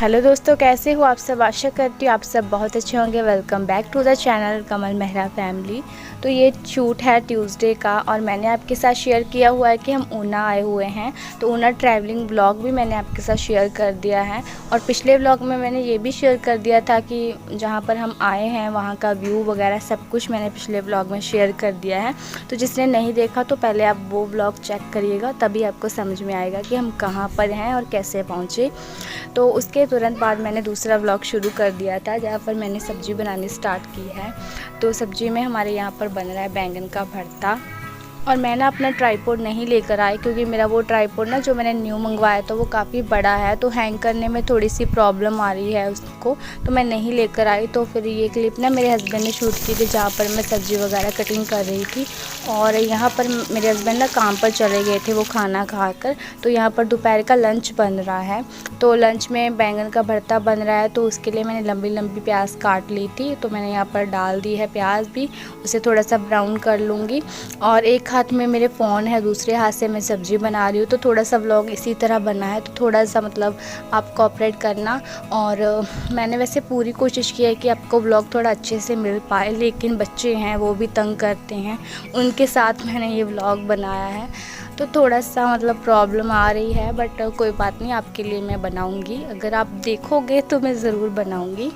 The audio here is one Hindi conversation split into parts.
हेलो दोस्तों, कैसे हो आप सब। आशा करती हूँ आप सब बहुत अच्छे होंगे। Welcome back to the channel Kamal Mehra family. तो ये शूट है ट्यूसडे का और मैंने आपके साथ शेयर किया हुआ है कि हम ऊना आए हुए हैं। तो ऊना ट्रैवलिंग ब्लॉग भी मैंने आपके साथ शेयर कर दिया है और पिछले ब्लॉग में मैंने ये भी शेयर कर दिया था कि जहाँ पर हम आए हैं वहाँ का व्यू वगैरह सब कुछ मैंने पिछले ब्लॉग में शेयर कर दिया है। तो जिसने नहीं देखा तो पहले आप वो ब्लॉग चेक करिएगा, तभी आपको समझ में आएगा कि हम कहाँ पर हैं और कैसे पहुँचे। तो उसके तुरंत बाद मैंने दूसरा व्लॉग शुरू कर दिया था जहाँ पर मैंने सब्ज़ी बनानी स्टार्ट की है। तो सब्ज़ी में हमारे यहाँ पर बन रहा है बैंगन का भरता। और मैं ना अपना ट्राइपॉड नहीं लेकर आई क्योंकि मेरा वो ट्राइपॉड ना जो मैंने न्यू मंगवाया था वो काफ़ी बड़ा है, तो हैंग करने में थोड़ी सी प्रॉब्लम आ रही है उसको, तो मैं नहीं लेकर आई। तो फिर ये क्लिप ना मेरे हस्बैंड ने शूट की थी जहाँ पर मैं सब्ज़ी वगैरह कटिंग कर रही थी। और यहाँ पर मेरे हस्बैंड ना काम पर चले गए थे वो खाना खाकर। तो यहाँ पर दोपहर का लंच बन रहा है। तो लंच में बैंगन का भरता बन रहा है, तो उसके लिए मैंने लंबी लंबी प्याज काट ली थी। तो मैंने यहाँ पर डाल दी है प्याज भी, उसे थोड़ा सा ब्राउन कर लूँगी। और एक हाथ में मेरे फ़ोन है, दूसरे हाथ से मैं सब्ज़ी बना रही हूँ। तो थोड़ा सा व्लॉग इसी तरह बना है, तो थोड़ा सा मतलब आप कोऑपरेट करना। और मैंने वैसे पूरी कोशिश की है कि आपको व्लॉग थोड़ा अच्छे से मिल पाए, लेकिन बच्चे हैं वो भी तंग करते हैं, उनके साथ मैंने ये व्लॉग बनाया है। तो थोड़ा सा मतलब प्रॉब्लम आ रही है, बट कोई बात नहीं, आपके लिए मैं बनाऊंगी। अगर आप देखोगे तो मैं ज़रूर बनाऊंगी।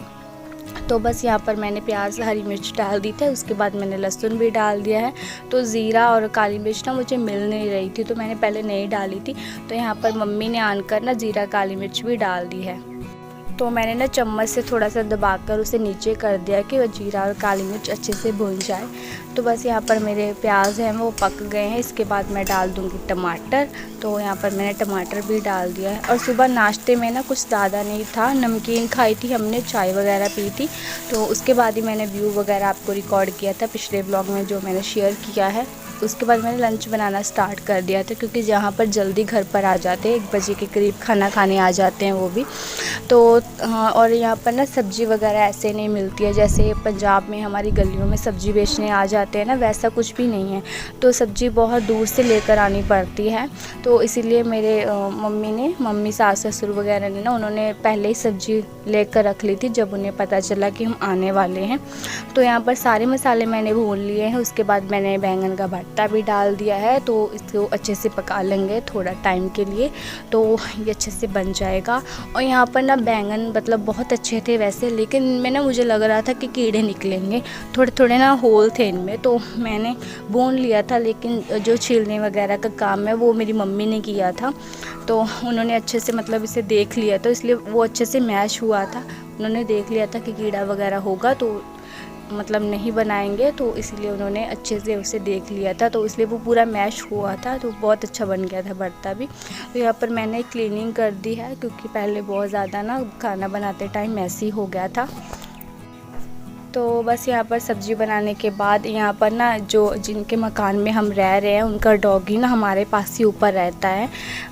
तो बस यहाँ पर मैंने प्याज हरी मिर्च डाल दी थी, उसके बाद मैंने लहसुन भी डाल दिया है। तो ज़ीरा और काली मिर्च ना मुझे मिल नहीं रही थी, तो मैंने पहले नहीं डाली थी। तो यहाँ पर मम्मी ने आनकर ना ज़ीरा काली मिर्च भी डाल दी है। तो मैंने ना चम्मच से थोड़ा सा दबाकर उसे नीचे कर दिया कि वो जीरा और काली मिर्च अच्छे से भून जाए। तो बस यहाँ पर मेरे प्याज हैं वो पक गए हैं। इसके बाद मैं डाल दूँगी टमाटर। तो यहाँ पर मैंने टमाटर भी डाल दिया है। और सुबह नाश्ते में ना कुछ ज़्यादा नहीं था, नमकीन खाई थी हमने, चाय वगैरह पी थी। तो उसके बाद ही मैंने व्यू वगैरह आपको रिकॉर्ड किया था पिछले ब्लॉग में जो मैंने शेयर किया है। उसके बाद मैंने लंच बनाना स्टार्ट कर दिया था, क्योंकि जहाँ पर जल्दी घर पर आ जाते हैं 1 बजे के करीब खाना खाने आ जाते हैं वो भी। तो हाँ, और यहाँ पर ना सब्ज़ी वगैरह ऐसे नहीं मिलती है जैसे पंजाब में हमारी गलियों में सब्ज़ी बेचने आ जाते हैं ना, वैसा कुछ भी नहीं है। तो सब्ज़ी बहुत दूर से लेकर आनी पड़ती है। तो इसीलिए मेरे मम्मी सास ससुर वगैरह ने ना उन्होंने पहले ही सब्ज़ी लेकर रख ली थी जब उन्हें पता चला कि हम आने वाले हैं। तो यहाँ पर सारे मसाले मैंने भून लिए हैं। उसके बाद मैंने बैंगन का भरता भी डाल दिया है। तो इसको अच्छे से पका लेंगे थोड़ा टाइम के लिए, तो ये अच्छे से बन जाएगा। और यहाँ पर ना बैंगन मतलब बहुत अच्छे थे वैसे, लेकिन मैं ना मुझे लग रहा था कि कीड़े निकलेंगे, थोड़े थोड़े ना होल थे इनमें। तो मैंने भून लिया था, लेकिन जो छीलने वगैरह का काम है वो मेरी मम्मी ने किया था। तो उन्होंने अच्छे से मतलब इसे देख लिया, तो इसलिए वो अच्छे से मैश हुआ था। उन्होंने देख लिया था कि कीड़ा वगैरह होगा तो मतलब नहीं बनाएंगे, तो इसलिए उन्होंने अच्छे से उसे देख लिया था। तो इसलिए वो पूरा मैश हुआ था, तो बहुत अच्छा बन गया था भरता भी। तो यहाँ पर मैंने क्लीनिंग कर दी है, क्योंकि पहले बहुत ज़्यादा ना खाना बनाते टाइम मैसी हो गया था। तो बस यहाँ पर सब्ज़ी बनाने के बाद यहाँ पर ना जो जिनके मकान में हम रह रहे हैं उनका डॉगी ना हमारे पास ही ऊपर रहता है।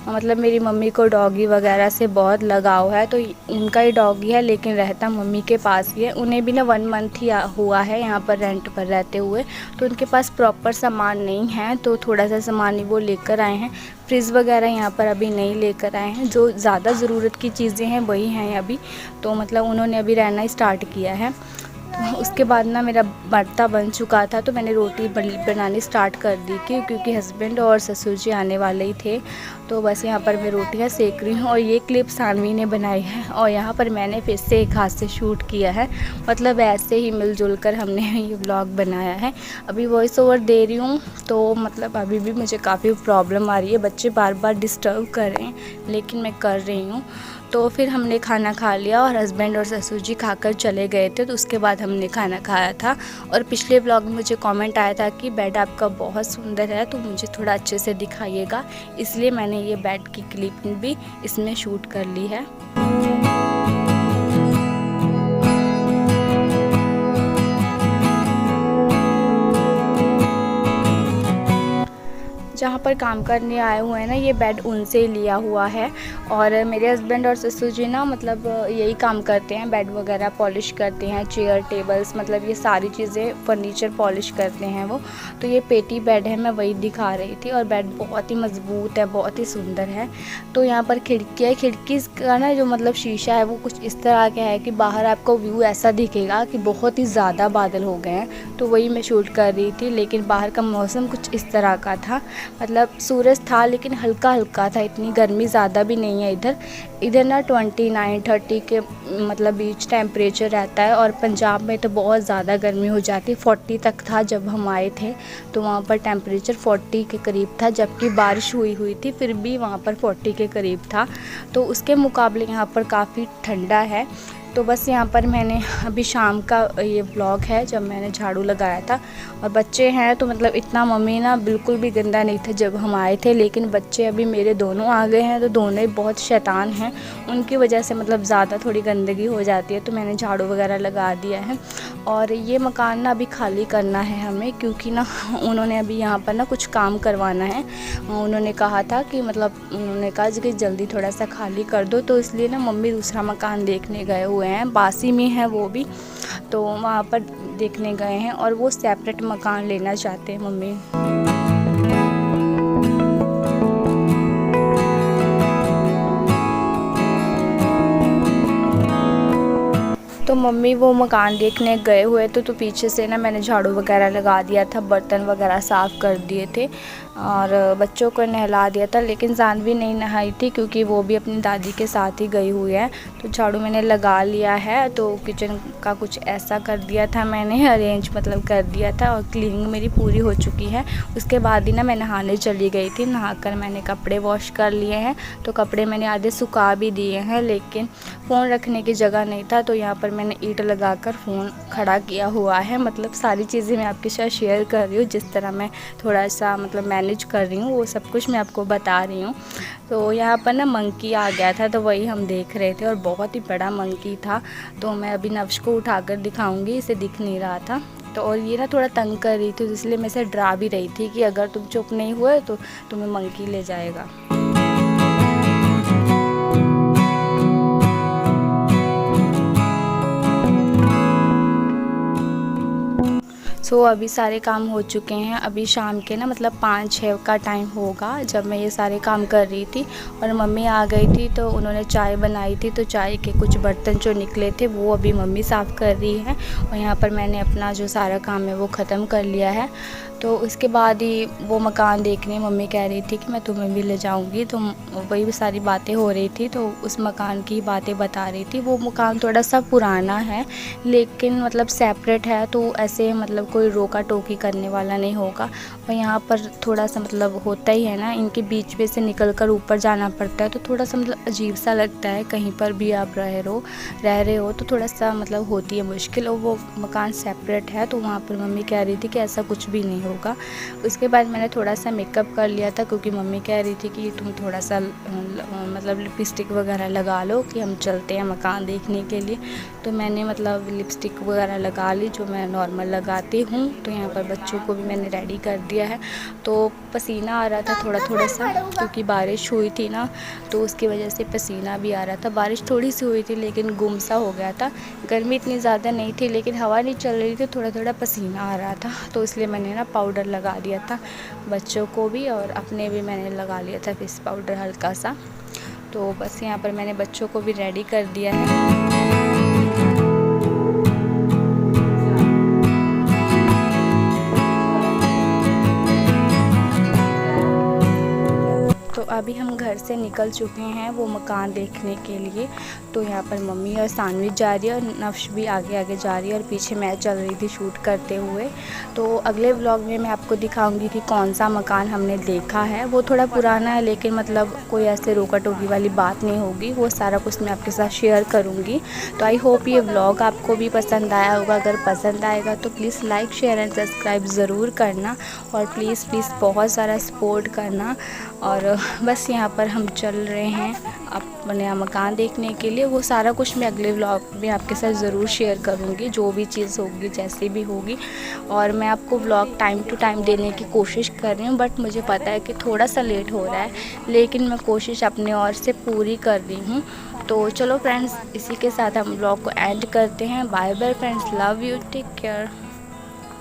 मतलब मेरी मम्मी को डॉगी वगैरह से बहुत लगाव है, तो उनका ही डॉगी है लेकिन रहता मम्मी के पास ही है। उन्हें भी ना 1 मंथ ही हुआ है यहाँ पर रेंट पर रहते हुए। तो उनके पास प्रॉपर सामान नहीं है, तो थोड़ा सा सामान ही वो लेकर आए हैं। फ्रिज वगैरह यहाँ पर अभी नहीं लेकर आए हैं, जो ज़्यादा ज़रूरत की चीज़ें हैं वही हैं अभी। तो मतलब उन्होंने अभी रहना स्टार्ट किया है। उसके बाद ना मेरा भरता बन चुका था, तो मैंने रोटी बनानी स्टार्ट कर दी क्योंकि हस्बैंड और ससुर जी आने वाले ही थे। तो बस यहाँ पर मैं रोटियाँ सेक रही हूँ और ये क्लिप सानवी ने बनाई है और यहाँ पर मैंने फिर से एक हाथ से शूट किया है। मतलब ऐसे ही मिलजुल कर हमने ये व्लॉग बनाया है। अभी वॉइस ओवर दे रही हूँ, तो मतलब अभी भी मुझे काफ़ी प्रॉब्लम आ रही है, बच्चे बार बार डिस्टर्ब कर रहे हैं, लेकिन मैं कर रही हूँ। तो फिर हमने खाना खा लिया और हस्बैंड और ससुर जी खाकर चले गए थे, तो उसके बाद हमने खाना खाया था। और पिछले ब्लॉग में मुझे कमेंट आया था कि बेड आपका बहुत सुंदर है, तो मुझे थोड़ा अच्छे से दिखाइएगा, इसलिए मैंने ये बेड की क्लिप भी इसमें शूट कर ली है। जहाँ पर काम करने आए हुए हैं ना, ये बेड उनसे लिया हुआ है। और मेरे हस्बैंड और ससुर जी ना मतलब यही काम करते हैं, बेड वगैरह पॉलिश करते हैं, चेयर टेबल्स मतलब ये सारी चीज़ें फर्नीचर पॉलिश करते हैं वो। तो ये पेटी बेड है, मैं वही दिखा रही थी। और बेड बहुत ही मज़बूत है, बहुत ही सुंदर है। तो यहाँ पर खिड़की है, खिड़की का ना जो मतलब शीशा है वो कुछ इस तरह का है कि बाहर आपको व्यू ऐसा दिखेगा कि बहुत ही ज़्यादा बादल हो गए हैं। तो वही मैं शूट कर रही थी, लेकिन बाहर का मौसम कुछ इस तरह का था, मतलब सूरज था लेकिन हल्का हल्का था, इतनी गर्मी ज़्यादा भी नहीं है इधर ना 29-30 के मतलब बीच टेम्परेचर रहता है। और पंजाब में तो बहुत ज़्यादा गर्मी हो जाती है, 40 तक था जब हम आए थे। तो वहाँ पर टेम्परेचर 40 के करीब था, जबकि बारिश हुई थी फिर भी वहाँ पर 40 के करीब था। तो उसके मुकाबले यहाँ पर काफ़ी ठंडा है। तो बस यहाँ पर मैंने अभी शाम का ये व्लॉग है जब मैंने झाड़ू लगाया था। और बच्चे हैं तो मतलब इतना मम्मी ना बिल्कुल भी गंदा नहीं था जब हम आए थे, लेकिन बच्चे अभी मेरे दोनों आ गए हैं तो दोनों ही बहुत शैतान हैं, उनकी वजह से मतलब ज़्यादा थोड़ी गंदगी हो जाती है। तो मैंने झाड़ू वगैरह लगा दिया है। और ये मकान ना अभी खाली करना है हमें, क्योंकि ना उन्होंने अभी यहाँ पर ना कुछ काम करवाना है। उन्होंने कहा था कि मतलब उन्होंने कहा कि जल्दी थोड़ा सा खाली कर दो, तो इसलिए ना मम्मी दूसरा मकान देखने गए हुए हैं, बासी में है वो भी। तो वहाँ पर देखने गए हैं और वो सेपरेट मकान लेना चाहते हैं मम्मी। तो मम्मी वो मकान देखने गए हुए थे, तो पीछे से ना मैंने झाड़ू वगैरह लगा दिया था, बर्तन वगैरह साफ़ कर दिए थे और बच्चों को नहला दिया था। लेकिन जानवी नहीं नहाई थी क्योंकि वो भी अपनी दादी के साथ ही गई हुई है। तो झाड़ू मैंने लगा लिया है। तो किचन का कुछ ऐसा कर दिया था मैंने, अरेंज मतलब कर दिया था और क्लीनिंग मेरी पूरी हो चुकी है। उसके बाद ही ना मैं नहाने चली गई थी, नहाकर मैंने कपड़े वॉश कर लिए हैं। तो कपड़े मैंने आधे सुखा भी दिए हैं, लेकिन फ़ोन रखने की जगह नहीं था, तो यहाँ पर मैंने ईंट लगाकर फ़ोन खड़ा किया हुआ है। मतलब सारी चीज़ें मैं आपके साथ शेयर कर रही हूँ, जिस तरह मैं थोड़ा सा मतलब मैनेज कर रही हूँ वो सब कुछ मैं आपको बता रही हूँ। तो यहाँ पर ना मंकी आ गया था, तो वही हम देख रहे थे और बहुत ही बड़ा मंकी था। तो मैं अभी नव्श को उठाकर दिखाऊंगी, इसे दिख नहीं रहा था। तो और ये ना थोड़ा तंग कर रही थी, इसलिए मैं इसे डरा भी रही थी कि अगर तुम चुप नहीं हुए तो तुम्हें मंकी ले जाएगा। सो अभी सारे काम हो चुके हैं। अभी शाम के ना मतलब 5-6 का टाइम होगा जब मैं ये सारे काम कर रही थी। और मम्मी आ गई थी तो उन्होंने चाय बनाई थी, तो चाय के कुछ बर्तन जो निकले थे वो अभी मम्मी साफ़ कर रही है। और यहाँ पर मैंने अपना जो सारा काम है वो ख़त्म कर लिया है। तो उसके बाद ही वो मकान देखने मम्मी कह रही थी कि मैं तुम्हें भी ले जाऊंगी, तो वही सारी बातें हो रही थी। तो उस मकान की बातें बता रही थी। वो मकान थोड़ा सा पुराना है, लेकिन मतलब सेपरेट है, तो ऐसे मतलब कोई रोका टोकी करने वाला नहीं होगा। और यहाँ पर थोड़ा सा मतलब होता ही है ना, इनके बीच में से निकल कर ऊपर जाना पड़ता है, तो थोड़ा सा मतलब अजीब सा लगता है। कहीं पर भी आप रह रहे हो तो थोड़ा सा मतलब होती है मुश्किल। और वो मकान सेपरेट है, तो वहाँ पर मम्मी कह रही थी कि ऐसा कुछ भी नहीं होगा। उसके बाद मैंने थोड़ा सा मेकअप कर लिया था, क्योंकि मम्मी कह रही थी कि तुम थोड़ा सा मतलब लिपस्टिक वगैरह लगा लो कि हम चलते हैं मकान देखने के लिए। तो मैंने मतलब लिपस्टिक वगैरह लगा ली जो मैं नॉर्मल लगाती हूँ। तो यहाँ पर बच्चों को भी मैंने रेडी कर दिया है। तो पसीना आ रहा था थोड़ा सा, क्योंकि बारिश हुई थी ना, तो उसकी वजह से पसीना भी आ रहा था। बारिश थोड़ी सी हुई थी लेकिन गुम सा हो गया था। गर्मी इतनी ज़्यादा नहीं थी, लेकिन हवा नहीं चल रही थी, थोड़ा पसीना आ रहा था। तो इसलिए मैंने ना पाउडर लगा दिया था, बच्चों को भी और अपने भी मैंने लगा लिया था फेस पाउडर हल्का सा। तो बस यहाँ पर मैंने बच्चों को भी रेडी कर दिया है। तो अभी हम घर से निकल चुके हैं वो मकान देखने के लिए। तो यहाँ पर मम्मी और सानवी जा रही है और नफ्श भी आगे जा रही है, और पीछे मैं चल रही थी शूट करते हुए। तो अगले व्लॉग में मैं आपको दिखाऊंगी कि कौन सा मकान हमने देखा है। वो थोड़ा पुराना है, लेकिन मतलब कोई ऐसे रोका टोकी वाली बात नहीं होगी, वो सारा कुछ मैं आपके साथ शेयर करूँगी। तो आई होप ये व्लॉग आपको भी पसंद आया होगा। अगर पसंद आएगा तो please like share and subscribe ज़रूर करना, और प्लीज़ बहुत सारा सपोर्ट करना। और बस यहाँ पर हम चल रहे हैं अपने मकान देखने के लिए। वो सारा कुछ मैं अगले व्लॉग में आपके साथ ज़रूर शेयर करूँगी, जो भी चीज़ होगी जैसी भी होगी। और मैं आपको व्लॉग टाइम टू टाइम देने की कोशिश कर रही हूँ, बट मुझे पता है कि थोड़ा सा लेट हो रहा है, लेकिन मैं कोशिश अपने ओर से पूरी कर रही हूँ। तो चलो फ्रेंड्स, इसी के साथ हम व्लॉग को एंड करते हैं। Bye bye friends, love you, take care.